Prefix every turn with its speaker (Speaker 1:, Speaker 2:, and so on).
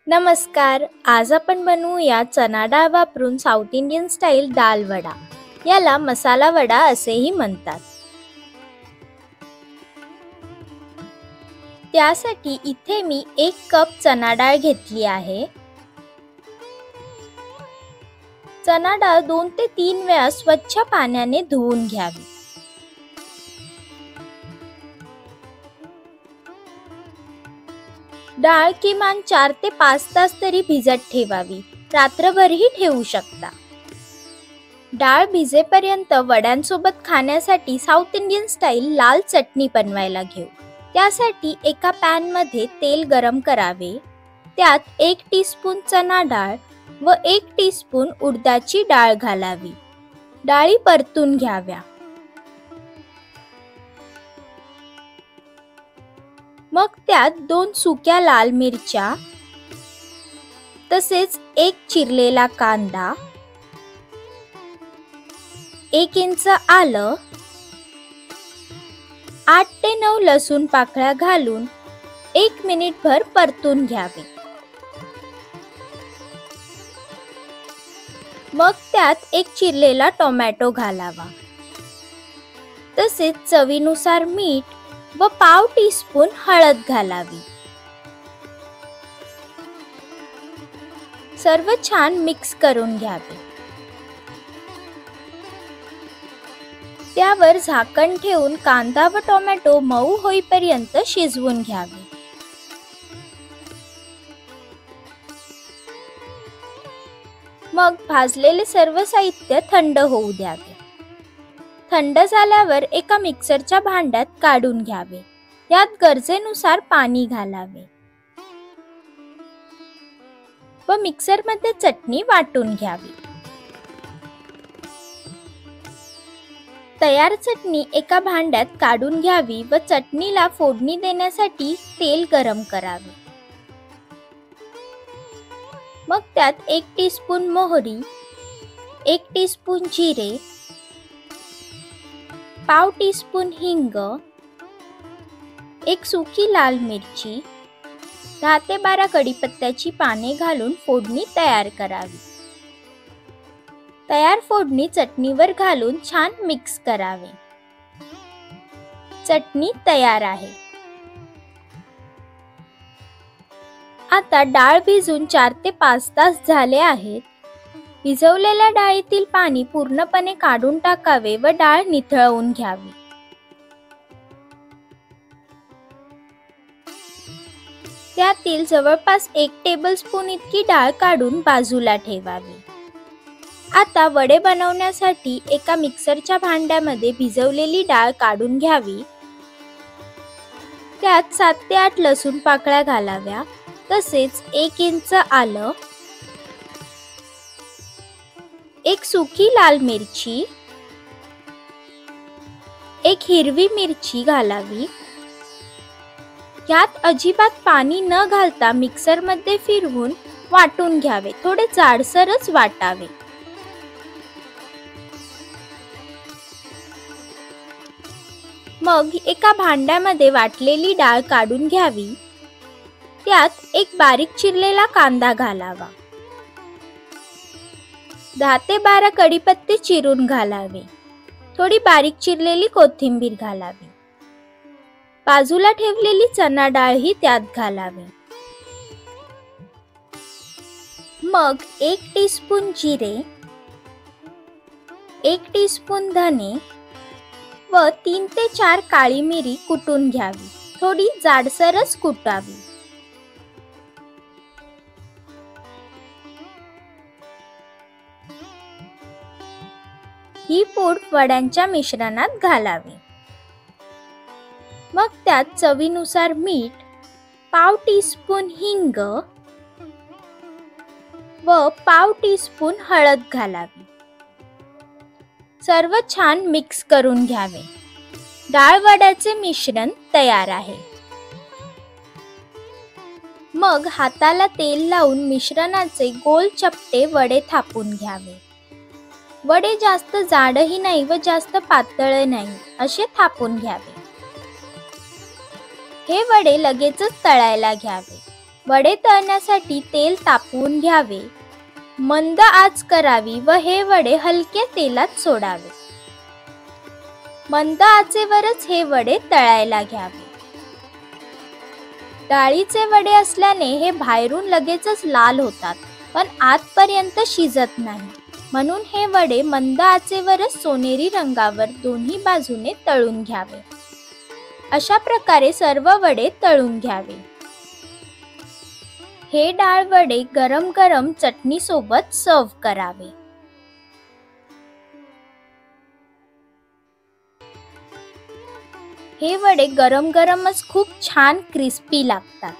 Speaker 1: नमस्कार. आज आपण बनवूया चना डाळ वापरून साऊथ इंडियन स्टाईल दाल वडा. याला मसाला वडा असेही म्हणतात. त्यासाठी इथे मी 1 कप चना डाळ घेतली आहे. चना डाळ 2 ते 3 वेळा स्वच्छ पाण्याने धुवून घ्यावी. डाळ किमान 4 ते 5 तास तरी भिजत ठेवावी. रात्रभरही ठेवू शकता. डाळ भिजेपर्यंत वड्यांसोबत खाण्यासाठी साऊथ इंडियन स्टाईल लाल चटणी बनवायला घेऊ. त्यासाठी एका पॅन मध्ये तेल गरम करावे. त्यात 1 टीस्पून चना डाळ व 1 टीस्पून उडदाची डाळ घालावी. डाळी परतून घ्याव्या. मग त्यात 2 सुक्या लाल मिरच्या, तसेच 1 चिरलेला कांदा, 1 इंच आलं, 8 ते 9 लसूण पाकळ्या घालून 1 मिनिटभर परतून घ्यावे. मग त्यात 1 चिरलेला टोमॅटो घालावा. तसेच चवीनुसार मीठ व पाव टीस्पून हळद घालावी. सर्व छान मिक्स करून घ्यावे. त्यावर झाकण ठेवून कांदा व टोमॅटो मऊ होईपर्यंत शिजवून घ्यावे. मग भाजलेले सर्व साहित्य थंड होऊ द्यावे. थंड झाल्यावर एका मिक्सरच्या भांड्यात काढून घ्यावे. यात गरजेनुसार पाणी घालावे व मिक्सरमध्ये चटणी वाटून घ्यावी. तयार चटणी एका भांड्यात काढून घ्यावी व चटणीला फोडणी देण्यासाठी तेल गरम करावे. मग त्यात 1 टीस्पून मोहरी, 1 टीस्पून जिरे, पाव टीस्पून हिंग, 1 सुकी लाल मिरची, 10 ते 12 कढीपत्त्याची पाने घालून फोडणी तयार करावी. तयार फोडणी चटणीवर घालून छान मिक्स करावे. चटणी तयार आहे. आता डाळ भिजून 4 ते 5 तास झाले आहेत. भिजवलेल्या डाळीतील पाणी पूर्णपणे काढून टाकावे व डाळ निथळवून घ्यावी. त्यातील जवळपास 1 टेबलस्पून इतकी डाळ काढून बाजूला ठेवावी. आता वडे बनवण्यासाठी एका मिक्सरच्या भांड्यामध्ये भिजवलेली डाळ काढून घ्यावी. त्यात 7 ते 8 लसूण पाकळ्या घालाव्या. तसेच 1 इंच आलं, 1 सुकी लाल मिरची, 1 हिरवी मिरची घालावी. यात अजिबात पाणी न घालता मिक्सरमध्ये फिरवून वाटून घ्यावे. थोडे जाडसरच वाटावे. मग एका भांड्यामध्ये वाटलेली डाळ काढून घ्यावी. त्यात 1 बारीक चिरलेला कांदा घालावा. 10 ते 12 कढीपत्ते चिरून घालावे. थोडी बारीक चिरलेली कोथिंबीर घालावी. बाजूला ठेवलेली चना डाळ ही त्यात घालावी. मग 1 टीस्पून जिरे, 1 टीस्पून धने व 3 ते 4 काळी मिरी कुटून घ्यावी. थोडी जाडसरच कुटावी. ही पूड वड्यांच्या मिश्रणात घालावी. मग त्यात चवीनुसार मीठ, पाव टीस्पून हिंग व पाव टीस्पून हळद घालावी. सर्व छान मिक्स करून घ्यावे. डाळ वड्याचे मिश्रण तयार आहे. मग हाताला तेल लावून मिश्रणाचे गोल चपटे वडे थापून घ्यावे. वडे जास्त जाडही नाही व जास्त पातळ नाही असे थापून घ्यावे. हे वडे लगेचच तळायला घ्यावे. वडे तळण्यासाठी तेल तापवून घ्यावे. मंद आच करावी व हे वडे हलक्या तेलात सोडावे. मंद आचेवरच हे वडे तळायला घ्यावे. डाळीचे वडे असल्याने हे बाहेरून लगेचच लाल होतात, पण आतपर्यंत शिजत नाही. म्हणून हे वडे मंद आचेवरच सोनेरी रंगावर दोन्ही बाजूने तळून घ्यावे. अशा प्रकारे सर्व वडे तळून घ्यावे. हे डाळ वडे गरम गरम चटणी सोबत सर्व करावे. हे वडे गरम गरमच खूप छान क्रिस्पी लागतात.